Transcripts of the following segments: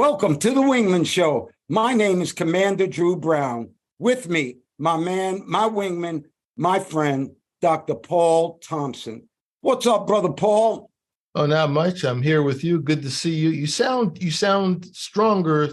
Welcome to the Wingmen Show. My name is Commander Drew Brown. With me, my man, my wingman, my friend, Dr. Paul Thompson. What's up, brother Paul? Oh, not much. I'm here with you. Good to see you. You sound stronger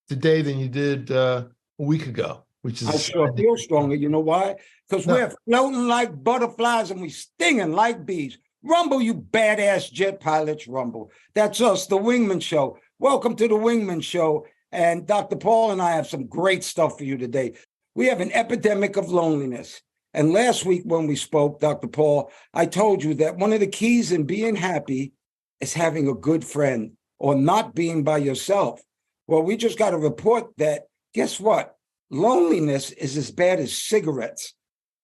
today than you did a week ago, which is I sure feel stronger. You know why? Because we're floating like butterflies and we stinging like bees. Rumble, you badass jet pilots, rumble. That's us, the Wingmen Show. Welcome to the Wingmen Show. And Dr. Paul and I have some great stuff for you today. We have an epidemic of loneliness. And last week when we spoke, Dr. Paul, I told you that one of the keys in being happy is having a good friend or not being by yourself. Well, we just got a report that, guess what? Loneliness is as bad as cigarettes.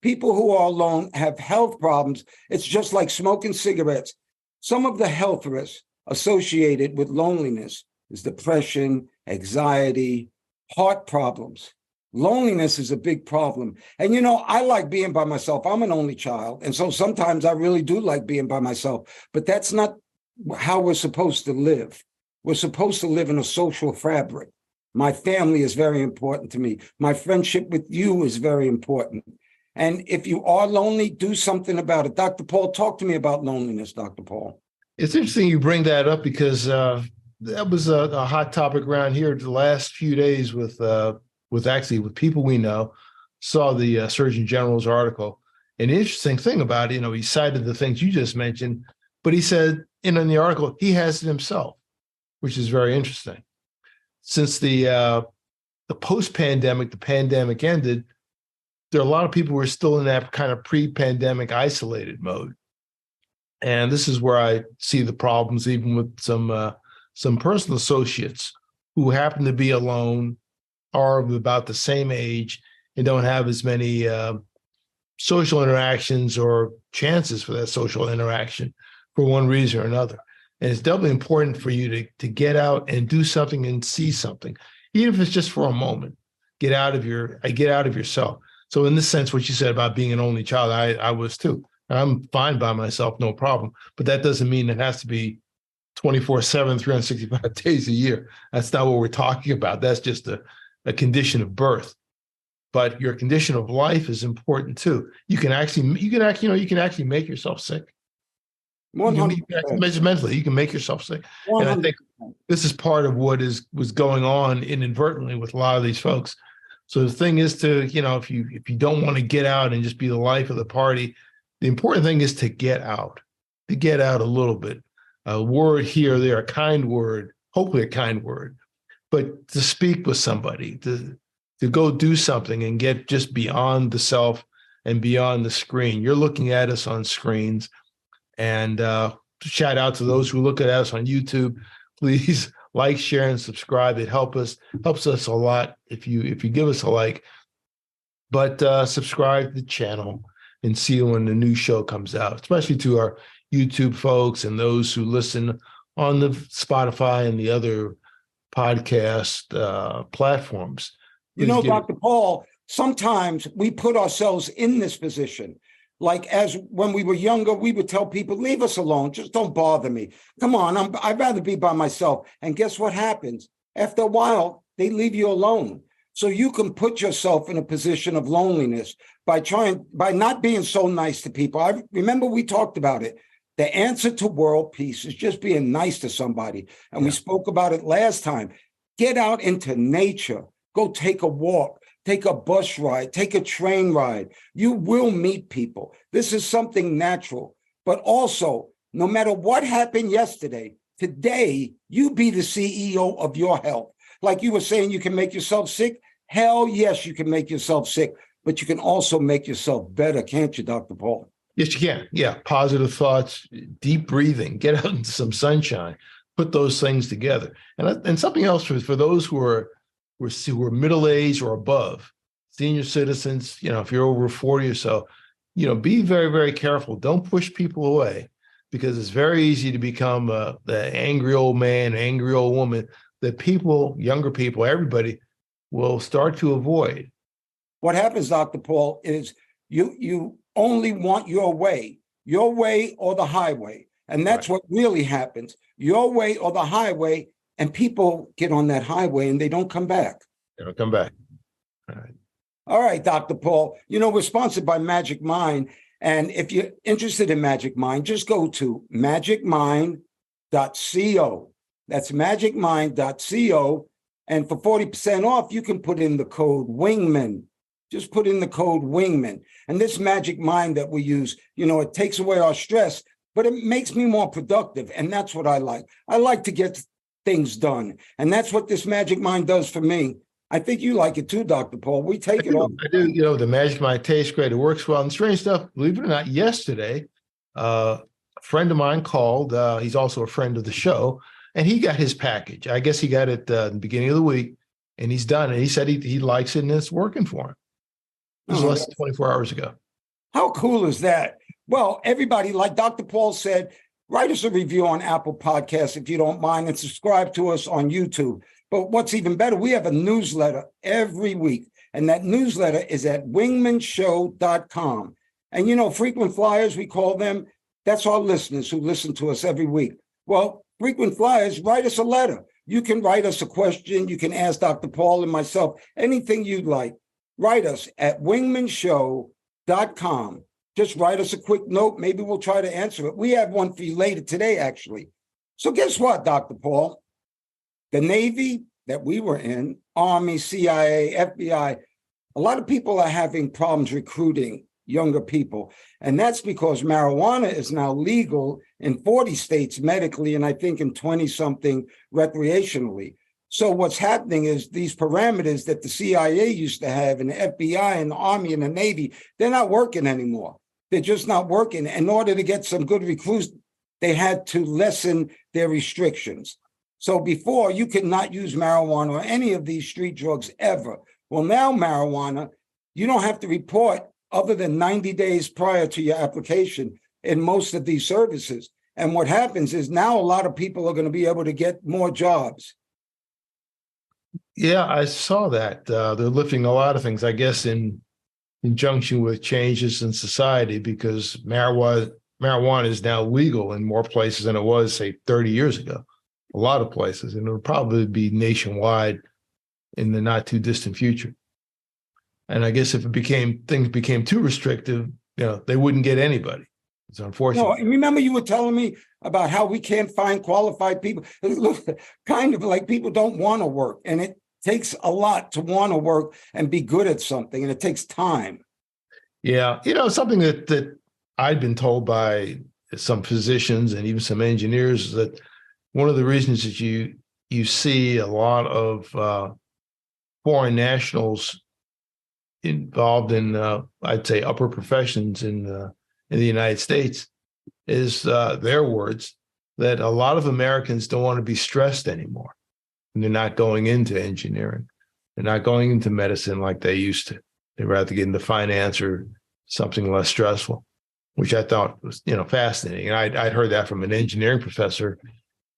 People who are alone have health problems. It's just like smoking cigarettes. Some of the health risks associated with loneliness is depression, anxiety, heart problems. Loneliness is a big problem. And, you know, I like being by myself. I'm an only child. And so sometimes I really do like being by myself. But that's not how we're supposed to live. We're supposed to live in a social fabric. My family is very important to me. My friendship with you is very important. And if you are lonely, do something about it. Dr. Paul, talk to me about loneliness, Dr. Paul. It's interesting you bring that up because that was a hot topic around here the last few days with people we know. Saw the Surgeon General's article. An interesting thing about it, he cited the things you just mentioned, but he said in the article, he has it himself, which is very interesting. Since the post-pandemic, the pandemic ended, there are a lot of people who are still in that kind of pre-pandemic isolated mode. And this is where I see the problems, even with some personal associates who happen to be alone, are of about the same age, and don't have as many social interactions or chances for that social interaction for one reason or another. And it's doubly important for you to get out and do something and see something, even if it's just for a moment. Get out of yourself. So in this sense, what you said about being an only child, I was too. I'm fine by myself, no problem. But that doesn't mean it has to be 24/7, 365 days a year. That's not what we're talking about. That's just a condition of birth. But your condition of life is important too. You can actually make yourself sick. 100%. Mentally, you can make yourself sick. 100%. And I think this is part of what was going on inadvertently with a lot of these folks. So the thing is to, if you don't want to get out and just be the life of the party, the important thing is to get out a little bit. A word here or there, a kind word, hopefully a kind word, but to speak with somebody, to go do something and get just beyond the self and beyond the screen. You're looking at us on screens, and shout out to those who look at us on YouTube. Please like, share, and subscribe. It helps us a lot if you give us a like. But subscribe to the channel and see when the new show comes out, especially to our YouTube folks and those who listen on the Spotify and the other podcast platforms. Please Dr. Paul, sometimes we put ourselves in this position. Like as when we were younger, we would tell people, leave us alone. Just don't bother me. Come on, I'd rather be by myself. And guess what happens? After a while, they leave you alone. So you can put yourself in a position of loneliness by not being so nice to people. I remember we talked about it. The answer to world peace is just being nice to somebody. And we spoke about it last time. Get out into nature. Go take a walk. Take a bus ride, take a train ride. You will meet people. This is something natural. But also, no matter what happened yesterday, today, you be the CEO of your health. Like you were saying, you can make yourself sick. Hell yes, you can make yourself sick. But you can also make yourself better, can't you, Dr. Paul? Yes, you can. Yeah, positive thoughts, deep breathing, get out into some sunshine, put those things together. And something else for those who are middle-aged or above, senior citizens, if you're over 40 or so, be very, very careful. Don't push people away, because it's very easy to become the angry old man, angry old woman that people, younger people, everybody will start to avoid. What happens, Dr. Paul, is you only want your way or the highway. And that's what really happens. Your way or the highway, and people get on that highway and they don't come back. They don't come back. All right. All right, Dr. Paul. We're sponsored by Magic Mind. And if you're interested in Magic Mind, just go to magicmind.co. That's magicmind.co. And for 40% off, you can put in the code Wingman. Just put in the code Wingman. And this Magic Mind that we use, it takes away our stress, but it makes me more productive. And that's what I like. I like to get things done. And that's what this Magic Mind does for me. I think you like it too, Dr. Paul. We take it all. I do. The Magic Mind tastes great. It works well. And strange stuff, believe it or not, yesterday, a friend of mine called. He's also a friend of the show. And he got his package. I guess he got it at the beginning of the week. And he's done it. He said he likes it and it's working for him. This was less than 24 hours ago. How cool is that? Well, everybody, like Dr. Paul said, write us a review on Apple Podcasts if you don't mind, and subscribe to us on YouTube. But what's even better, we have a newsletter every week, and that newsletter is at wingmenshow.com. And, frequent flyers, we call them, that's our listeners who listen to us every week. Well, frequent flyers, write us a letter. You can write us a question. You can ask Dr. Paul and myself anything you'd like. Write us at wingmenshow.com. Just write us a quick note. Maybe we'll try to answer it. We have one for you later today, actually. So guess what, Dr. Paul? The Navy that we were in, Army, CIA, FBI, a lot of people are having problems recruiting younger people. And that's because marijuana is now legal in 40 states medically, and I think in 20-something recreationally. So what's happening is these parameters that the CIA used to have, and the FBI and the Army and the Navy, they're not working anymore. They're just not working. In order to get some good recruits, they had to lessen their restrictions. So before, you could not use marijuana or any of these street drugs ever. Well, now marijuana, you don't have to report other than 90 days prior to your application in most of these services. And what happens is now a lot of people are going to be able to get more jobs. Yeah, I saw that. They're lifting a lot of things, I guess, in conjunction with changes in society, because marijuana is now legal in more places than it was, say, 30 years ago. A lot of places, and it'll probably be nationwide in the not too distant future. And I guess if things became too restrictive, they wouldn't get anybody. It's unfortunate. No, remember you were telling me about how we can't find qualified people. It looks kind of like people don't want to work, and it takes a lot to want to work and be good at something, and it takes time. Yeah, something that I'd been told by some physicians and even some engineers is that one of the reasons that you see a lot of foreign nationals involved in, I'd say, upper professions in the United States is their words that a lot of Americans don't want to be stressed anymore. And they're not going into engineering. They're not going into medicine like they used to. They'd rather get into finance or something less stressful, which I thought was, fascinating. And I'd heard that from an engineering professor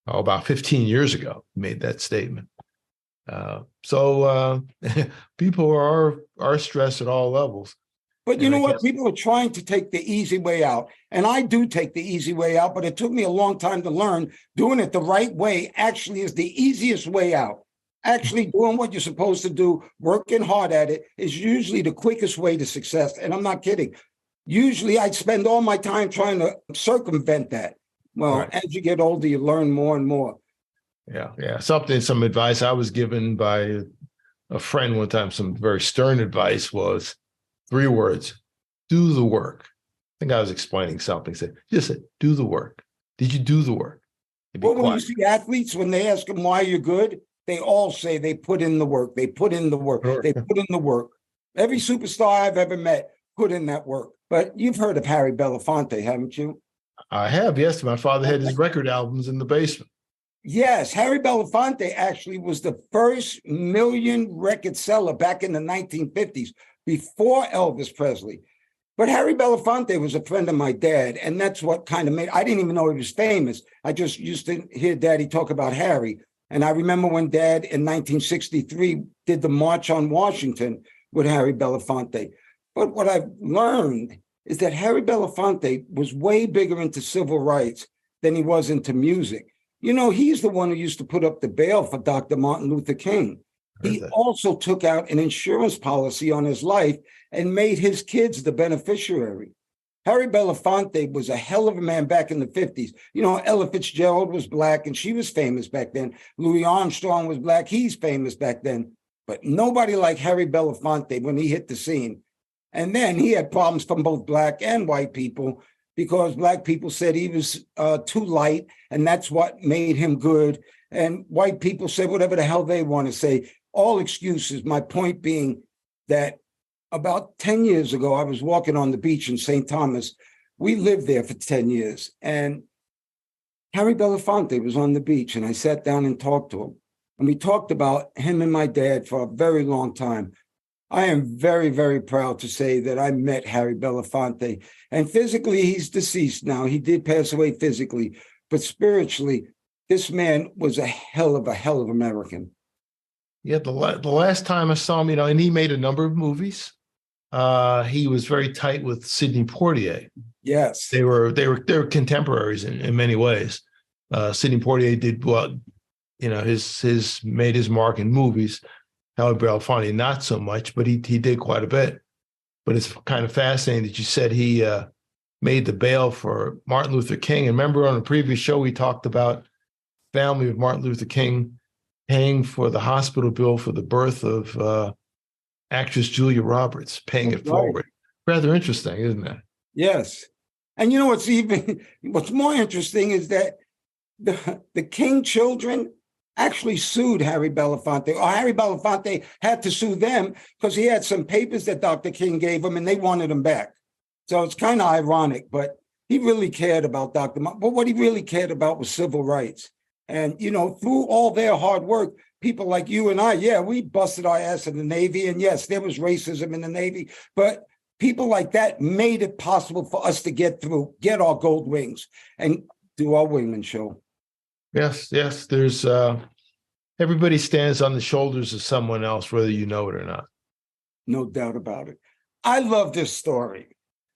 about 15 years ago, made that statement. So people are stressed at all levels. But you know what? People are trying to take the easy way out. And I do take the easy way out, but it took me a long time to learn doing it the right way actually is the easiest way out. Actually doing what you're supposed to do, working hard at it, is usually the quickest way to success. And I'm not kidding. Usually I'd spend all my time trying to circumvent that. Well, right. As you get older, you learn more and more. Yeah. Some advice I was given by a friend one time, some very stern advice was 3 words: do the work. I think I was explaining something. Said, do the work. Did you do the work? Well, when you see athletes, when they ask them why you're good, they all say they put in the work. They put in the work. They put in the work. Every superstar I've ever met put in that work. But you've heard of Harry Belafonte, haven't you? I have, yes. My father had his record albums in the basement. Yes, Harry Belafonte actually was the first million record seller back in the 1950s, before Elvis Presley. But Harry Belafonte was a friend of my dad, and that's what kind of I didn't even know he was famous. I just used to hear Daddy talk about Harry. And I remember when Dad in 1963 did the March on Washington with Harry Belafonte. But what I've learned is that Harry Belafonte was way bigger into civil rights than he was into music. You know, he's the one who used to put up the bail for Dr. Martin Luther King. He also took out an insurance policy on his life and made his kids the beneficiary. Harry Belafonte was a hell of a man back in the 50s. You know, Ella Fitzgerald was Black and she was famous back then. Louis Armstrong was Black. He's famous back then. But nobody like Harry Belafonte when he hit the scene. And then he had problems from both Black and white people because Black people said he was too light, and that's what made him good. And white people said whatever the hell they want to say. All excuses. My point being that about 10 years ago, I was walking on the beach in St. Thomas. We lived there for 10 years. And Harry Belafonte was on the beach, and I sat down and talked to him. And we talked about him and my dad for a very long time. I am very, very proud to say that I met Harry Belafonte. And physically, he's deceased now. He did pass away physically. But spiritually, this man was a hell of American. Yeah, the last time I saw him, and he made a number of movies. He was very tight with Sidney Poitier. Yes, they were contemporaries in many ways. Sidney Poitier did his made his mark in movies. Harry Belafonte not so much, but he did quite a bit. But it's kind of fascinating that you said he made the bail for Martin Luther King. And remember on a previous show we talked about family of Martin Luther King paying for the hospital bill for the birth of actress Julia Roberts, paying it forward. Rather interesting, isn't it? Yes. And you know what's more interesting is that the King children actually sued Harry Belafonte, or Harry Belafonte had to sue them because he had some papers that Dr. King gave him and they wanted him back. So it's kind of ironic, but he really cared about But what he really cared about was civil rights. And, through all their hard work, people like you and I, we busted our ass in the Navy. And yes, there was racism in the Navy, but people like that made it possible for us to get our gold wings and do our Wingman show. Yes. There's everybody stands on the shoulders of someone else, whether you know it or not. No doubt about it. I love this story.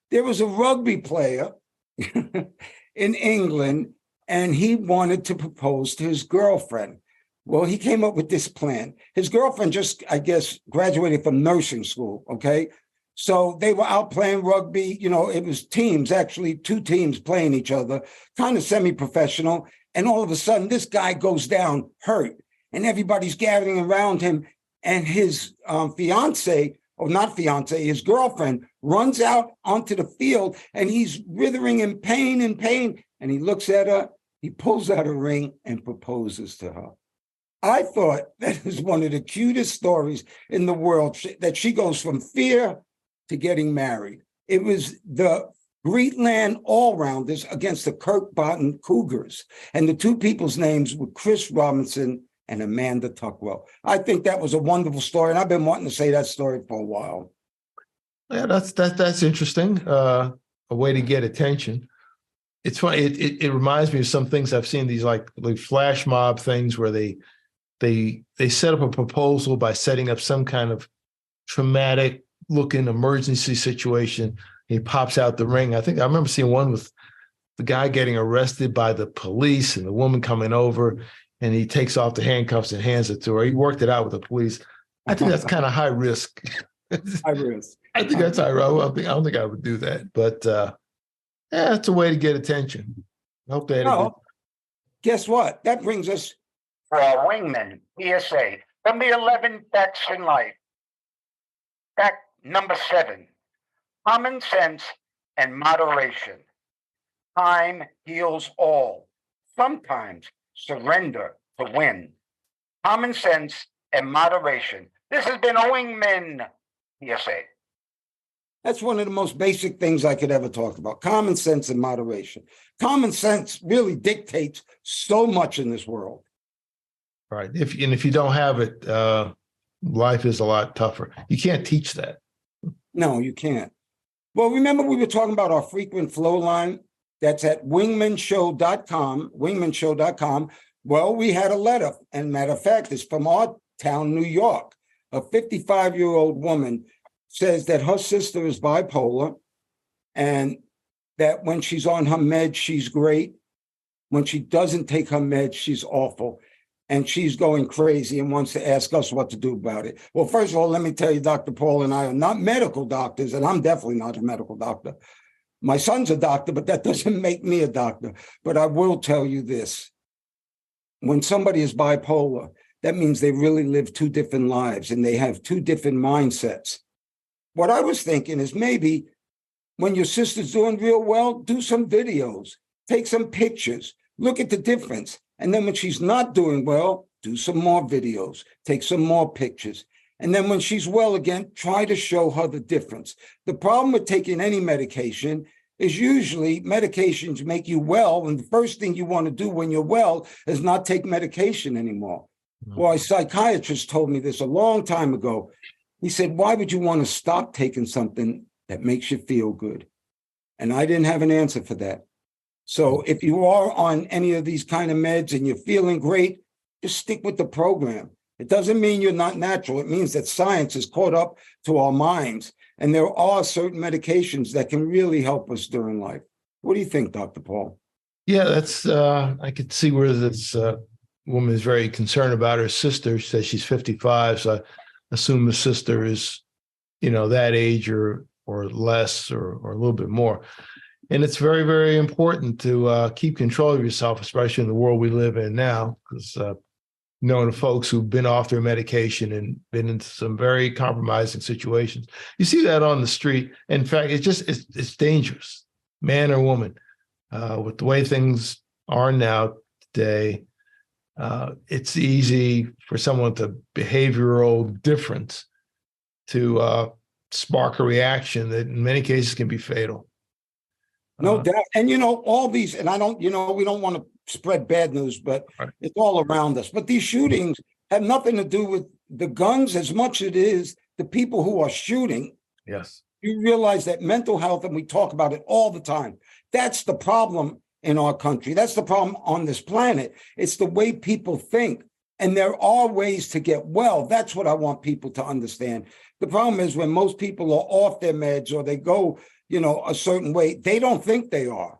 There was a rugby player in England, and he wanted to propose to his girlfriend. Well, he came up with this plan. His girlfriend just, I guess, graduated from nursing school, okay? So they were out playing rugby. It was teams, actually, 2 teams playing each other, kind of semi-professional. And all of a sudden, this guy goes down hurt, and everybody's gathering around him. And his his girlfriend runs out onto the field, and he's writhing in pain. And he looks at her, he pulls out a ring and proposes to her. I thought that is one of the cutest stories in the world, that she goes from fear to getting married. It was the Greetland All-Rounders against the Kirkbottom Cougars. And the 2 people's names were Chris Robinson and Amanda Tuckwell. I think that was a wonderful story, and I've been wanting to say that story for a while. Yeah, that's interesting. A way to get attention. It's funny. It reminds me of some things I've seen, these like flash mob things where they set up a proposal by setting up some kind of traumatic looking emergency situation. He pops out the ring. I remember seeing one with the guy getting arrested by the police and the woman coming over, and he takes off the handcuffs and hands it to her. He worked it out with the police. I think that's kind of high risk. High risk. I think that's high risk. I don't think I would do that, but it's a way to get attention. I hope they had guess what? That brings us for our Wingmen PSA from the 11 facts in life. Fact number 7, common sense and moderation. Time heals all. Sometimes surrender to win. Common sense and moderation. This has been a Wingmen PSA. That's one of the most basic things I could ever talk about. Common sense and moderation. Common sense really dictates so much in this world. Right. If you don't have it, life is a lot tougher. You can't teach that. No, you can't. Well, remember we were talking about our frequent flow line? That's at wingmenshow.com, wingmenshow.com. Well, we had a letter, and matter of fact, it's from our town, New York. A 55-year-old woman says that her sister is bipolar and that when she's on her meds, she's great. When she doesn't take her meds, she's awful. And she's going crazy and wants to ask us what to do about it. Well, first of all, let me tell you, Dr. Paul and I are not medical doctors, and I'm definitely not a medical doctor. My son's a doctor, but that doesn't make me a doctor. But I will tell you this. When somebody is bipolar, that means they really live two different lives and they have two different mindsets. What I was thinking is maybe when your sister's doing real well, do some videos, take some pictures, look at the difference. And then when she's not doing well, do some more videos, take some more pictures. And then when she's well again, try to show her the difference. The problem with taking any medication is usually medications make you well. And the first thing you want to do when you're well is not take medication anymore. Mm-hmm. Well, a psychiatrist told me this a long time ago. He said, why would you want to stop taking something that makes you feel good? And I didn't have an answer for that. So if you are on any of these kind of meds and you're feeling great, just stick with the program. It doesn't mean you're not natural. It means that science is caught up to our minds. And there are certain medications that can really help us during life. What do you think, Dr. Paul? Yeah, that's, I could see where this woman is very concerned about her sister. She says she's 55. So I assume the sister is, that age or less or a little bit more. And it's very, very important to keep control of yourself, especially in the world we live in now, because knowing the folks who've been off their medication and been into some very compromising situations. You see that on the street. In fact, it's dangerous, man or woman. With the way things are now today, it's easy for someone with a behavioral difference to spark a reaction that in many cases can be fatal. No doubt. And, all these, and I don't, we don't want to spread bad news, but it's all around us. But these shootings have nothing to do with the guns as much as it is the people who are shooting. Yes. You realize that mental health, and we talk about it all the time, that's the problem in our country. That's the problem on this planet. It's the way people think. And there are ways to get well. That's what I want people to understand. The problem is when most people are off their meds or they go, a certain way, they don't think they are.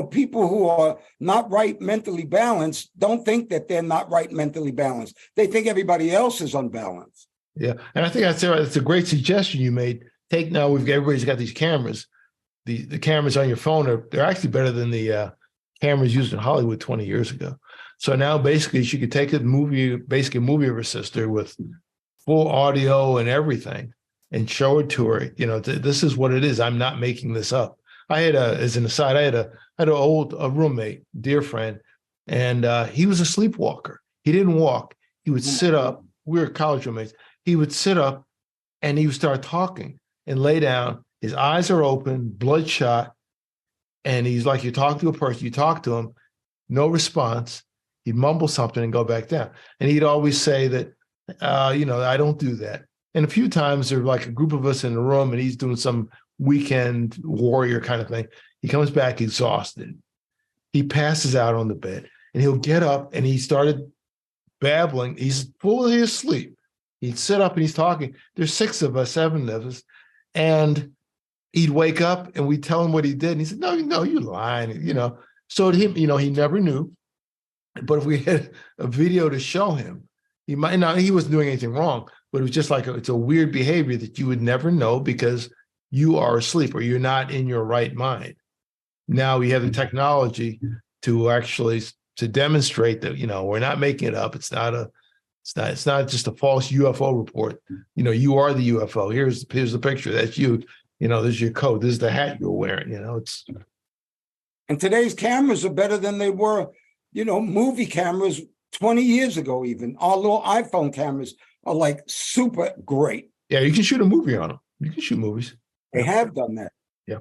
People who are not right mentally balanced don't think that they're not right mentally balanced. They think everybody else is unbalanced. Yeah. And I think that's a great suggestion you made. Everybody's got these cameras. The cameras on your phone they're actually better than the cameras used in Hollywood 20 years ago. So now basically she could take a movie of her sister with full audio and everything and show it to her. This is what it is. I'm not making this up. As an aside, I had a roommate, dear friend, and he was a sleepwalker. He didn't walk. He would sit up. We were college roommates. He would sit up and he would start talking and lay down. His eyes are open, bloodshot. And he's like, you talk to a person, you talk to him, no response. He'd mumble something and go back down. And he'd always say that, I don't do that. And a few times there's like a group of us in the room and he's doing some weekend warrior kind of thing. He comes back exhausted. He passes out on the bed and he'll get up and he started babbling. He's fully asleep. He'd sit up and he's talking. There's 6 of us, 7 of us. And he'd wake up and we'd tell him what he did. And he said, no, you're lying, So to him, he never knew. But if we had a video to show him, he wasn't doing anything wrong, but it was just like it's a weird behavior that you would never know because you are asleep or you're not in your right mind. Now we have the technology to actually to demonstrate that, we're not making it up. It's not just a false UFO report. You are the UFO. Here's the picture. That's you. This is your coat. This is the hat you're wearing. And today's cameras are better than they were, movie cameras 20 years ago, even. Our little iPhone cameras are like super great. Yeah, you can shoot a movie on them. You can shoot movies. They have done that. Yeah.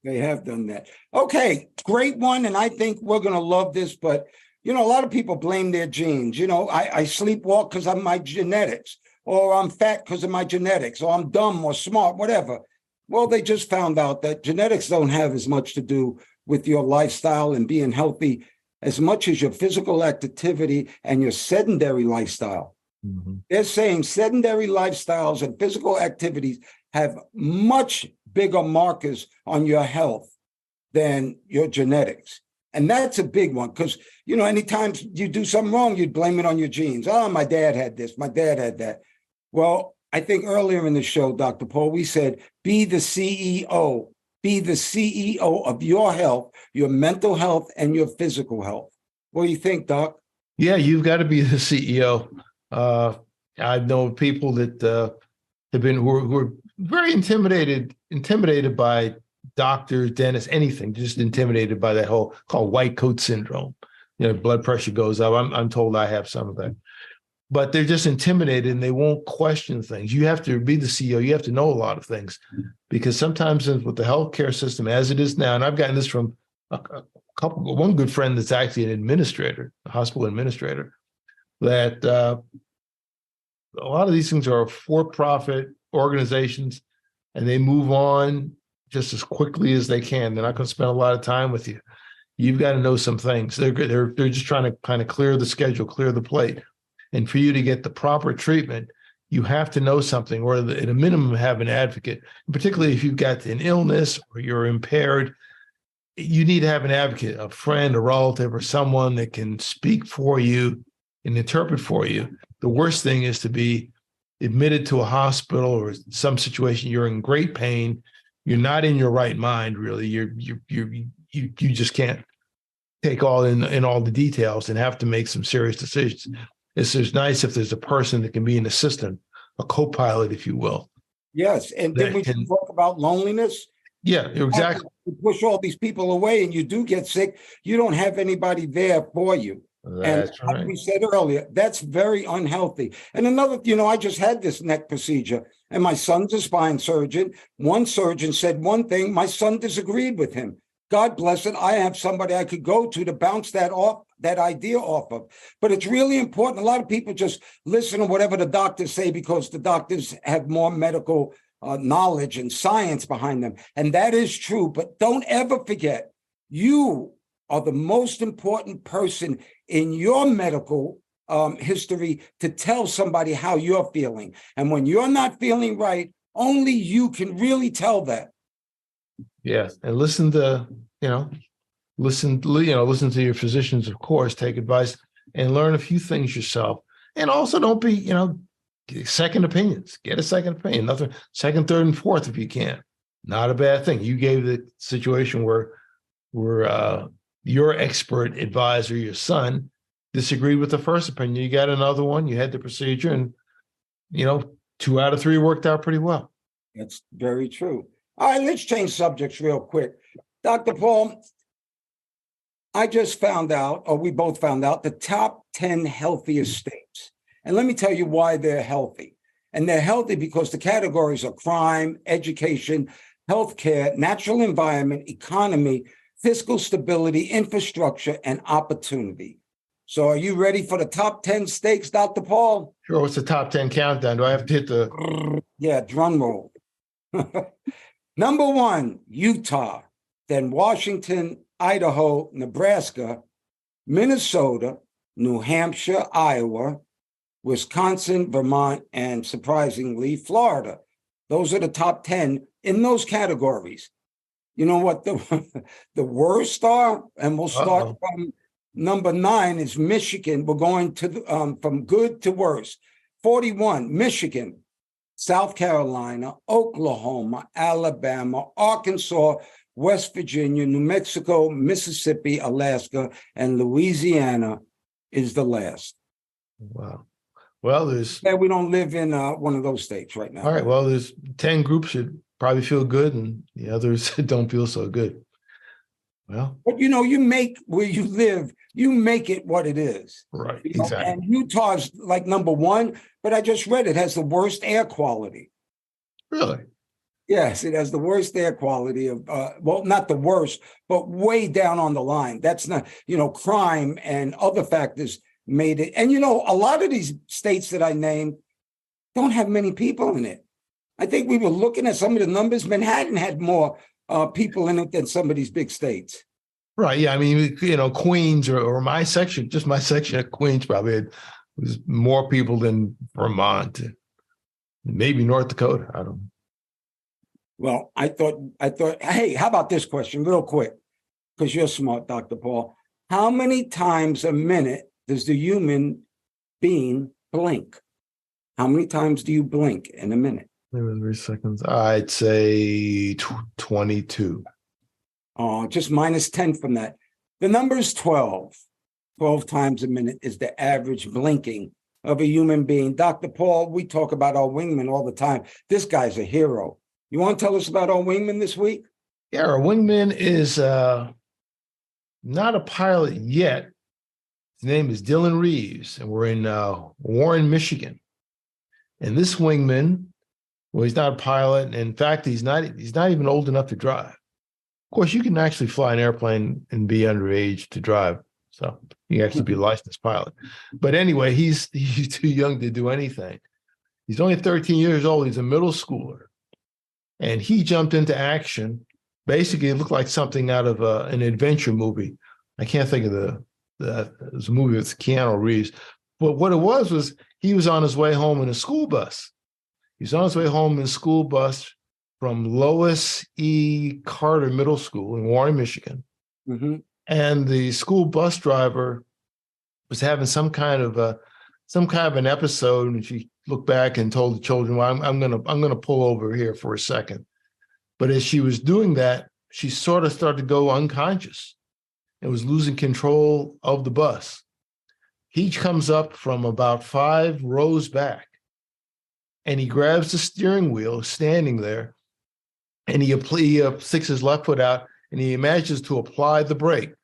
They have done that. Okay, great one. And I think we're going to love this, but, a lot of people blame their genes. I sleepwalk because of my genetics, or I'm fat because of my genetics, or I'm dumb or smart, whatever. Well, they just found out that genetics don't have as much to do with your lifestyle and being healthy as much as your physical activity and your sedentary lifestyle. Mm-hmm. They're saying sedentary lifestyles and physical activities have much bigger markers on your health than your genetics. And that's a big one because, anytime you do something wrong, you'd blame it on your genes. Oh, my dad had this, my dad had that. Well, I think earlier in the show, Dr. Paul, we said, be the CEO. Be the CEO of your health, your mental health, and your physical health. What do you think, Doc? Yeah, you've got to be the CEO. I know people that have been who are very intimidated by doctors, dentists, anything, just intimidated by that whole called white coat syndrome. Blood pressure goes up. I'm told I have some of that. But they're just intimidated and they won't question things. You have to be the CEO. You have to know a lot of things because sometimes with the healthcare system as it is now, and I've gotten this from one good friend that's actually an administrator, a hospital administrator, that a lot of these things are for-profit organizations and they move on just as quickly as they can. They're not going to spend a lot of time with you. You've got to know some things. They're just trying to kind of clear the schedule, clear the plate. And for you to get the proper treatment, you have to know something, or at a minimum, have an advocate. Particularly if you've got an illness or you're impaired, you need to have an advocate, a friend, a relative, or someone that can speak for you and interpret for you. The worst thing is to be admitted to a hospital or some situation. You're in great pain. You're not in your right mind, really. You just can't take all in all the details and have to make some serious decisions. It's nice if there's a person that can be an assistant, a co-pilot, if you will. Yes, and then we can talk about loneliness. Yeah, exactly. You push all these people away and you do get sick, you don't have anybody there for you. That's right. Like we said earlier, that's very unhealthy. And another, I just had this neck procedure and my son's a spine surgeon. One surgeon said one thing, my son disagreed with him. God bless it. I have somebody I could go to bounce that idea off of. But it's really important. A lot of people just listen to whatever the doctors say because the doctors have more medical knowledge and science behind them. And that is true. But don't ever forget, you are the most important person in your medical history to tell somebody how you're feeling. And when you're not feeling right, only you can really tell that. Yes, and listen to your physicians, of course, take advice and learn a few things yourself. And also don't be, second opinions. Get a second opinion, nothing, second, third, and fourth if you can. Not a bad thing. You gave the situation where your expert advisor, your son, disagreed with the first opinion. You got another one, you had the procedure, and 2 out of 3 worked out pretty well. That's very true. All right, let's change subjects real quick. Dr. Paul, I just found out, or we both found out, the top 10 healthiest states. And let me tell you why they're healthy. And they're healthy because the categories are crime, education, healthcare, natural environment, economy, fiscal stability, infrastructure, and opportunity. So are you ready for the top 10 states, Dr. Paul? Sure. What's the top 10 countdown? Do I have to hit the... Yeah, drum roll. Number 1, Utah, then Washington, Idaho, Nebraska, Minnesota, New Hampshire, Iowa, Wisconsin, Vermont, and surprisingly, Florida. Those are the top 10 in those categories. You know what the worst are? And we'll start from number 9 is Michigan. We're going to from good to worst. 41, Michigan, South Carolina, Oklahoma, Alabama, Arkansas, West Virginia, New Mexico, Mississippi, Alaska, and Louisiana is the last. Wow. Well, we don't live in one of those states right now. All right. Well, there's 10 groups that probably feel good and the others don't feel so good. Well, but you make where you live, you make it what it is. Right. Exactly. And Utah's like number 1, but I just read it has the worst air quality. Really? Yes, it has the worst air quality of, well, not the worst, but way down on the line. That's not, crime and other factors made it. And, a lot of these states that I named don't have many people in it. I think we were looking at some of the numbers. Manhattan had more people in it than some of these big states. Right. Yeah. I mean, Queens or my section, just my section of Queens probably was more people than Vermont, maybe North Dakota. I don't know. Well, I thought, hey, how about this question real quick? because you're smart, Dr. Paul. How many times a minute does the human being blink? How many times do you blink in a minute? 3 seconds. I'd say 22. Oh, just minus 10 from that. The number is 12. 12 times a minute is the average blinking of a human being. Dr. Paul, we talk about our wingman all the time. This guy's a hero. You want to tell us about our wingman this week? Yeah, our wingman is not a pilot yet. His name is Dylan Reeves, and we're in Warren, Michigan. And this wingman, well, he's not a pilot. In fact, he's not even old enough to drive. Of course, you can actually fly an airplane and be underage to drive. So you have to be a licensed pilot. But anyway, he's too young to do anything. He's only 13 years old. He's a middle schooler. And he jumped into action. Basically, it looked like something out of an adventure movie. I can't think of it was a movie with Keanu Reeves. But what it was he was on his way home in a school bus. He's on his way home in a school bus from Lois E. Carter Middle School in Warren, Michigan. Mm-hmm. And the school bus driver was having some kind of an episode, and she looked back and told the children, "Well, I'm gonna pull over here for a second." But as she was doing that, she sort of started to go unconscious and was losing control of the bus. He comes up from about 5 rows back, and he grabs the steering wheel, standing there, and he sticks his left foot out, and he manages to apply the brake.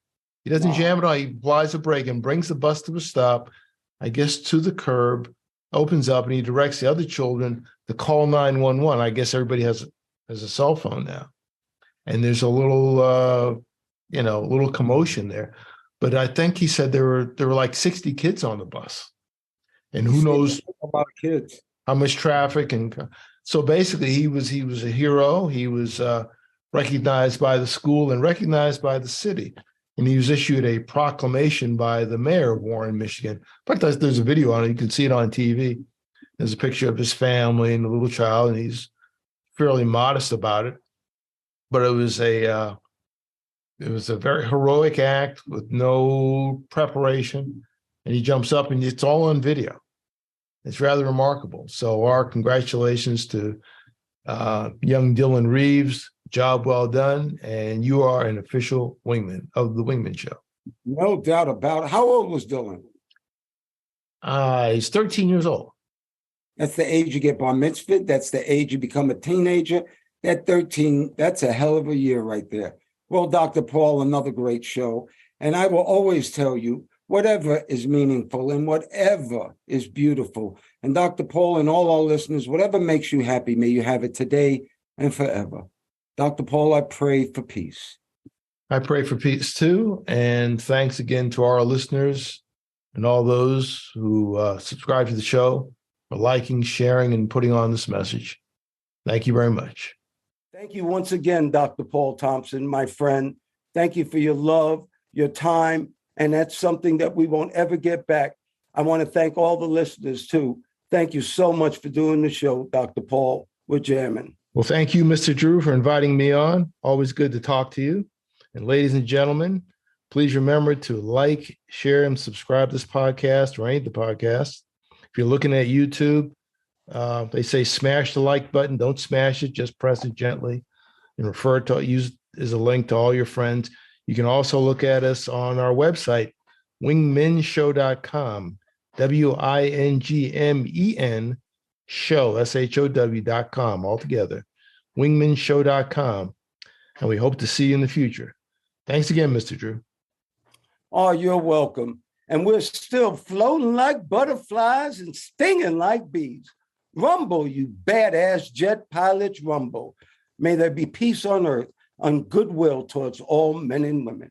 He doesn't jam it on, he applies the brake and brings the bus to a stop, I guess to the curb, opens up, and he directs the other children to call 911. I guess everybody has a cell phone now. And there's a little commotion there. But I think he said there were like 60 kids on the bus. And who knows about kids, how much traffic. And so basically he was a hero. He was recognized by the school and recognized by the city. And he was issued a proclamation by the mayor of Warren, Michigan. In fact, there's a video on it. You can see it on TV. There's a picture of his family and the little child, and he's fairly modest about it. But it was a very heroic act with no preparation. And he jumps up, and it's all on video. It's rather remarkable. So our congratulations to young Dylan Reeves. Job well done, and you are an official wingman of the Wingmen Show. No doubt about it. How old was Dylan? He's 13 years old. That's the age you get bar mitzvah. That's the age you become a teenager. That 13, that's a hell of a year right there. Well, Dr. Paul, another great show. And I will always tell you, whatever is meaningful and whatever is beautiful. And Dr. Paul and all our listeners, whatever makes you happy, may you have it today and forever. Dr. Paul, I pray for peace. I pray for peace too. And thanks again to our listeners and all those who subscribe to the show for liking, sharing, and putting on this message. Thank you very much. Thank you once again, Dr. Paul Thompson, my friend. Thank you for your love, your time, and that's something that we won't ever get back. I want to thank all the listeners too. Thank you so much for doing the show, Dr. Paul. We're jamming. Well, thank you, Mr. Drew, for inviting me on. Always good to talk to you. And ladies and gentlemen, please remember to like, share, and subscribe to this podcast or any of the podcasts. If you're looking at YouTube, they say smash the like button. Don't smash it. Just press it gently and use as a link to all your friends. You can also look at us on our website, wingmenshow.com, WINGMEN show, SHOW.com, altogether, wingmenshow.com. And we hope to see you in the future. Thanks again, Mr. Drew. Oh, you're welcome. And we're still floating like butterflies and stinging like bees. Rumble, you badass jet pilots, rumble. May there be peace on earth, and goodwill towards all men and women.